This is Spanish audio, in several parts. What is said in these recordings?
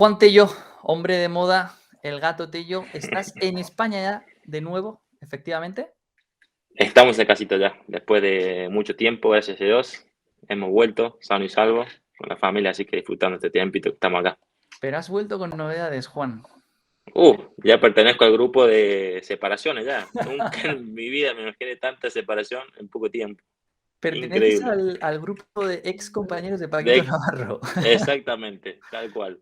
Juan Tello, hombre de moda, el gato Tello, ¿estás en España ya de nuevo, efectivamente? Estamos en casita ya, después de mucho tiempo, gracias a Dios. Hemos vuelto sano y salvo con la familia, así que disfrutando este tiempito que estamos acá. Pero has vuelto con novedades, Juan. Ya pertenezco al grupo de separaciones ya. Nunca en mi vida me imaginé tanta separación en poco tiempo. Perteneces Increíble. al grupo de ex compañeros de Paquito De, Navarro. exactamente, tal cual.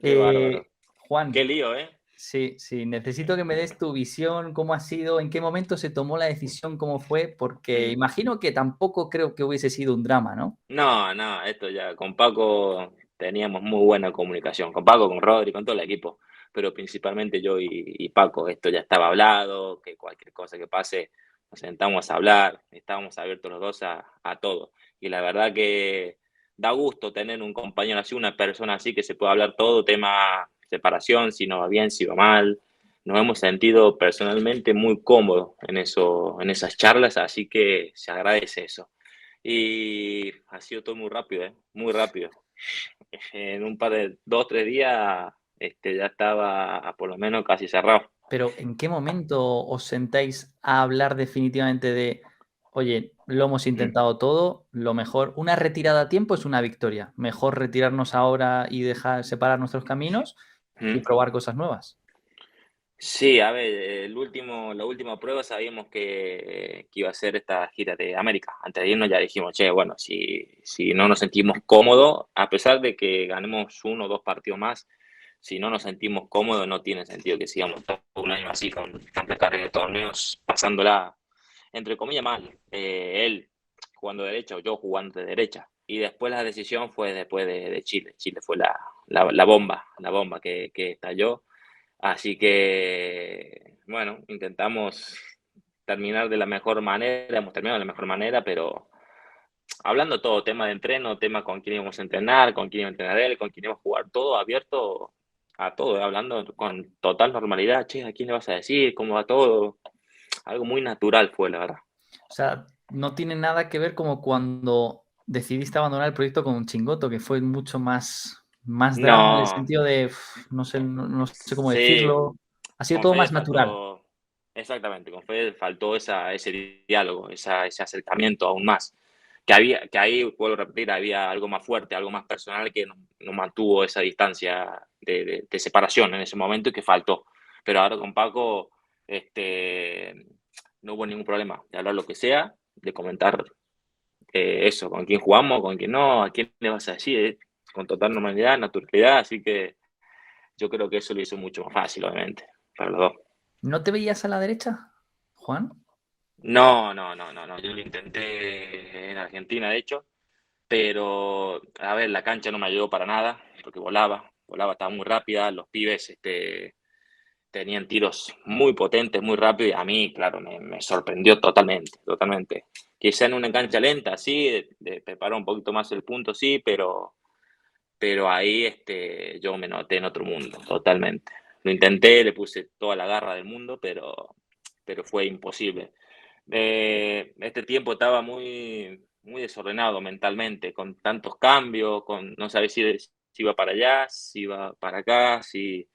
Qué Eh, bárbaro. Qué Juan, lío, ¿eh? sí, sí, necesito que me des tu visión, cómo ha sido, en qué momento se tomó la decisión, cómo fue, porque Mm. imagino que tampoco creo que hubiese sido un drama, ¿no? No, no, esto ya, con Paco teníamos muy buena comunicación, con Paco, con Rodri, con todo el equipo, pero principalmente yo y Paco, esto ya estaba hablado, que cualquier cosa que pase nos sentamos a hablar, estábamos abiertos los dos a todo. Y la verdad que da gusto tener un compañero así, una persona así que se pueda hablar todo, tema separación, si no va bien, si va mal. Nos hemos sentido personalmente muy cómodos en eso, en esas charlas, así que se agradece eso. Y ha sido todo muy rápido, ¿eh? Muy rápido. En un par de 2, 3 días, ya estaba por lo menos casi cerrado. Pero, ¿en qué momento os sentáis a hablar definitivamente de, oye, lo hemos Mm, intentado todo, lo mejor, una retirada a tiempo es una victoria, mejor retirarnos ahora y dejar separar nuestros caminos y mm. probar cosas nuevas? Sí, a ver, la última prueba sabíamos que iba a ser esta gira de América. Antes de irnos ya dijimos, che, bueno, si no nos sentimos cómodos, a pesar de que ganemos 1 o 2 partidos más, si no nos sentimos cómodos, no tiene sentido que sigamos todo un año así con tanta carga de torneos, pasándola, entre comillas, mal. Él jugando de derecha o yo jugando de derecha. Y después la decisión fue después de Chile. Chile fue la bomba que estalló. Así que, bueno, intentamos terminar de la mejor manera, hemos terminado de la mejor manera, pero hablando todo, tema de entreno, tema con quién íbamos a entrenar, con quién iba a entrenar él, con quién íbamos a jugar, todo abierto a todo, hablando con total normalidad, che, ¿a quién le vas a decir? ¿Cómo va todo? Algo muy natural fue, la verdad. O sea, no tiene nada que ver como cuando decidiste abandonar el proyecto con Chingoto, que fue mucho más drama en el No, sentido de, no sé cómo sí, decirlo, ha sido con todo Fede más natural. faltó, exactamente, con Fede faltó ese diálogo, ese acercamiento aún más. Que ahí, vuelvo a repetir, había algo más fuerte, algo más personal que nos mantuvo esa distancia de separación en ese momento y que faltó. Pero ahora con Paco, no hubo ningún problema de hablar lo que sea, de comentar eso, con quién jugamos, con quién no, a quién le vas a decir, con total normalidad, naturalidad, así que yo creo que eso lo hizo mucho más fácil, obviamente, para los dos. ¿No te veías a la derecha, Juan? No, no, no, no, no, yo lo intenté en Argentina, de hecho, pero, a ver, la cancha no me ayudó para nada, porque volaba, estaba muy rápida, los pibes tenían tiros muy potentes, muy rápidos, y a mí, claro, me sorprendió totalmente, totalmente. Quizá en una cancha lenta, sí, de preparar un poquito más el punto, sí, pero ahí yo me noté en otro mundo, totalmente. Lo intenté, le puse toda la garra del mundo, pero fue imposible. Este tiempo estaba muy desordenado mentalmente, con tantos cambios, no sabía si iba para allá, si iba para acá, si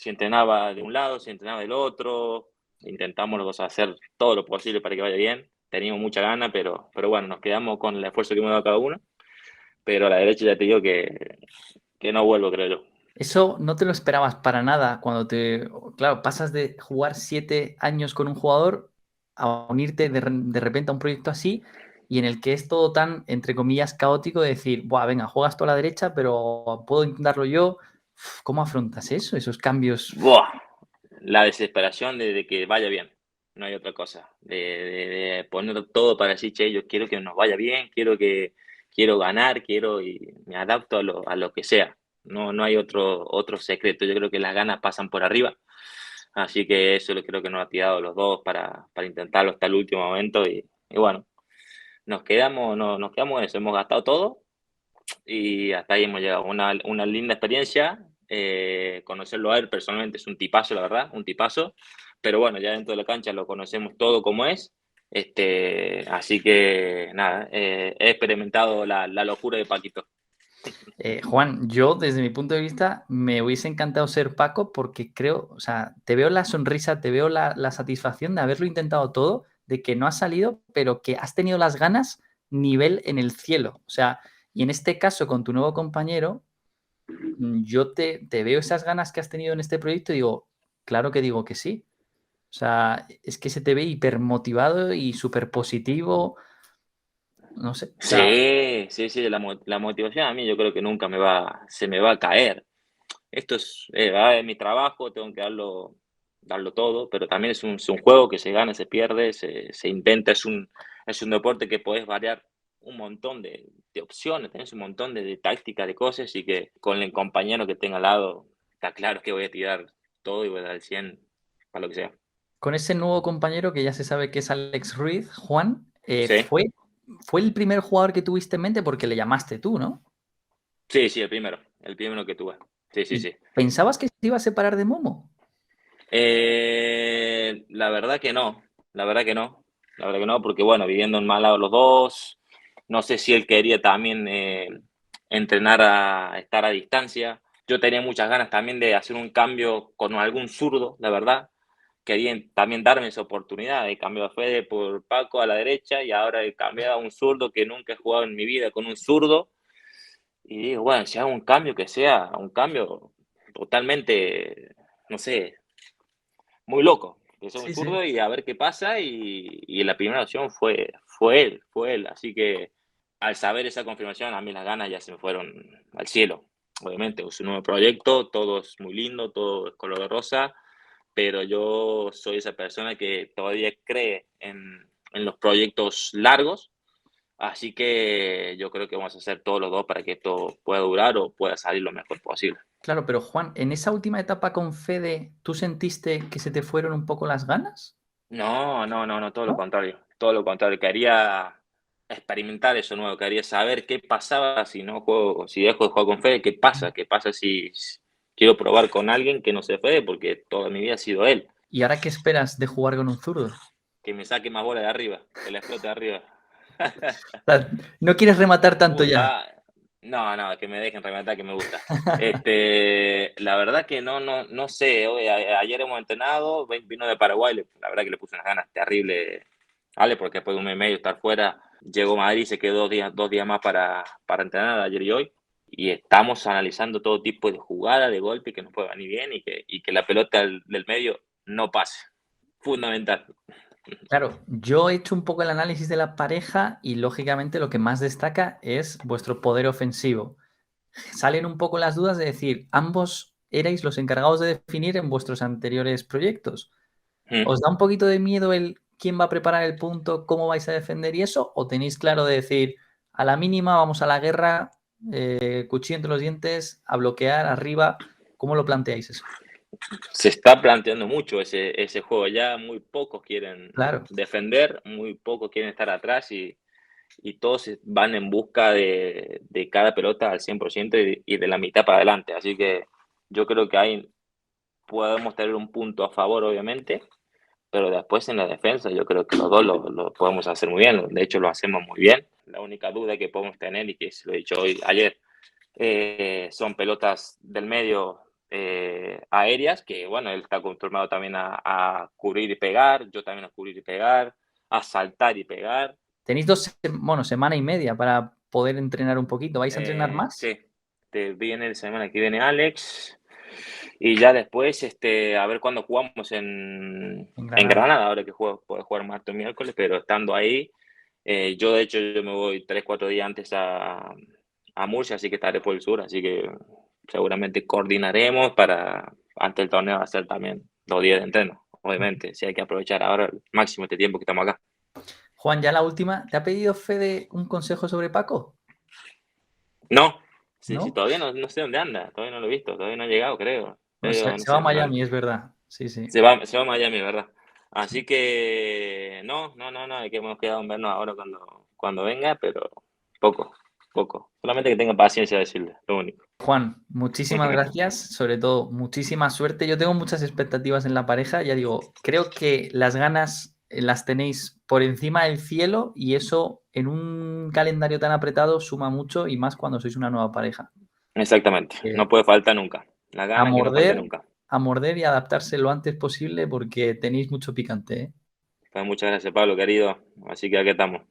entrenaba de un lado, si entrenaba del otro. Intentamos los dos hacer todo lo posible para que vaya bien. Teníamos mucha gana, pero bueno, nos quedamos con el esfuerzo que hemos dado cada uno. Pero a la derecha ya te digo que no vuelvo, creo yo. Eso no te lo esperabas para nada cuando claro, pasas de jugar 7 años con un jugador a unirte de repente a un proyecto así y en el que es todo tan, entre comillas, caótico de decir, buah, venga, juegas tú a la derecha, pero puedo intentarlo yo. ¿Cómo afrontas eso? Esos cambios. Buah, la desesperación de que vaya bien, no hay otra cosa. De poner todo para decir, che, yo quiero que nos vaya bien, quiero ganar, y me adapto a lo que sea. No hay otro secreto. Yo creo que las ganas pasan por arriba. Así que eso lo creo que nos ha tirado los dos para intentarlo hasta el último momento. Y bueno, nos quedamos en eso. Hemos gastado todo y hasta ahí hemos llegado. Una linda experiencia. Conocerlo a él personalmente es un tipazo, la verdad, un tipazo. Pero bueno, ya dentro de la cancha lo conocemos todo como es. Así que nada, he experimentado la locura de Paquito. Juan, yo desde mi punto de vista me hubiese encantado ser Paco porque creo, o sea, te veo la sonrisa, te veo la satisfacción de haberlo intentado todo, de que no has salido, pero que has tenido las ganas nivel en el cielo. O sea, y en este caso con tu nuevo compañero, yo te veo esas ganas que has tenido en este proyecto y digo, claro que digo que sí. O sea, es que se te ve hipermotivado y súper positivo. No sé. O sea, Sí, sí, sí, la motivación a mí yo creo que nunca se me va a caer. Esto es mi trabajo, tengo que darlo todo, pero también es un juego que se gana, se pierde, se intenta, es un deporte que podés variar un montón de opciones, tenés un montón de tácticas, de cosas, y que con el compañero que tenga al lado, está claro que voy a tirar todo y voy a dar el 100 para lo que sea. con ese nuevo compañero que ya se sabe que es Alex Ruiz, Juan, Sí, fue el primer jugador que tuviste en mente porque le llamaste tú, ¿no? sí, sí, el primero que tuve. Sí, sí, ¿Y sí. pensabas que se iba a separar de Momo? La verdad que no, la verdad que no, la verdad que no, porque bueno, viviendo en Málaga los dos, no sé si él quería también entrenar a estar a distancia. Yo tenía muchas ganas también de hacer un cambio con algún zurdo, la verdad. Quería también darme esa oportunidad. He cambiado a Fede por Paco a la derecha y ahora he cambiado a un zurdo que nunca he jugado en mi vida con un zurdo. Y digo, bueno, si hago un cambio, que sea un cambio totalmente, no sé, muy loco, que soy un Sí, sí. zurdo y a ver qué pasa. Y la primera opción fue él. Así que al saber esa confirmación, a mí las ganas ya se me fueron al cielo. Obviamente, es un nuevo proyecto, todo es muy lindo, todo es color de rosa, pero yo soy esa persona que todavía cree en los proyectos largos. Así que yo creo que vamos a hacer todos los dos para que esto pueda durar o pueda salir lo mejor posible. Claro, pero Juan, en esa última etapa con Fede, ¿tú sentiste que se te fueron un poco las ganas? No, no, no, no, todo lo ¿No? contrario, todo lo contrario. Quería experimentar eso nuevo, quería saber qué pasaba si no juego, si dejo de jugar con Fede, qué pasa si quiero probar con alguien que no sea Fede, porque toda mi vida ha sido él, ¿Y ahora qué esperas de jugar con un zurdo? que me saque más bola de arriba, que la explote de arriba. O sea, no quieres rematar Me tanto ya. gusta, no, no, que me dejen rematar, que me gusta. La verdad que no sé, hoy, ayer hemos entrenado, vino de Paraguay, la verdad que le puse unas ganas terribles, ¿vale? Porque después de un mes y medio estar fuera, llegó a Madrid, se quedó 2 días más para entrenar ayer y hoy, y estamos analizando todo tipo de jugada, de golpe que nos puede venir bien y que la pelota del medio no pase. Fundamental. Claro, yo he hecho un poco el análisis de la pareja y lógicamente lo que más destaca es vuestro poder ofensivo. Salen un poco las dudas de decir, ambos erais los encargados de definir en vuestros anteriores proyectos. Mm. ¿Os da un poquito de miedo el quién va a preparar el punto, cómo vais a defender y eso? ¿O tenéis claro de decir, a la mínima vamos a la guerra, cuchillo entre los dientes, a bloquear arriba? ¿Cómo lo planteáis eso? Se está planteando mucho ese juego. Ya muy pocos quieren Claro, defender, muy pocos quieren estar atrás y todos van en busca de cada pelota al 100% y de la mitad para adelante. Así que yo creo que ahí podemos tener un punto a favor, obviamente, pero después en la defensa yo creo que los dos lo podemos hacer muy bien. De hecho, lo hacemos muy bien. La única duda que podemos tener, y que se lo he dicho ayer, son pelotas del medio aéreas, que bueno, él está acostumbrado también a cubrir y pegar, yo también a cubrir y pegar, a saltar y pegar. tenéis bueno, semana y media para poder entrenar un poquito. ¿Vais a entrenar más? Sí, viene la semana que viene Alex y ya después a ver cuándo jugamos En en Granada. Granada, ahora que puedo jugar martes o miércoles, pero estando ahí, yo de hecho yo me voy 3, 4 días antes a Murcia, así que estaré por el sur, así que seguramente coordinaremos para antes del torneo hacer también 2 días de entreno. Obviamente, sí hay que aprovechar ahora al máximo este tiempo que estamos acá. Juan, ya la última. ¿Te ha pedido Fede un consejo sobre Paco? No, sí, sí, ¿No? todavía no sé dónde anda, todavía no lo he visto, todavía no ha llegado, creo. Bueno, Pero no se va a sé, Miami, es verdad. Sí, sí. se va a Miami, ¿verdad? Sí. Así que no, hay que hemos quedado en vernos ahora cuando venga, pero poco, poco. Solamente que tenga paciencia de decirle, lo único. Juan, muchísimas gracias. Sobre todo, muchísima suerte. Yo tengo muchas expectativas en la pareja. Ya digo, creo que las ganas las tenéis por encima del cielo y eso en un calendario tan apretado suma mucho y más cuando sois una nueva pareja. Exactamente, Eh, no puede faltar nunca. La a gana que no falte morder, nunca. a morder y adaptarse lo antes posible porque tenéis mucho picante, ¿eh? Pues muchas gracias, Pablo, querido. Así que aquí estamos.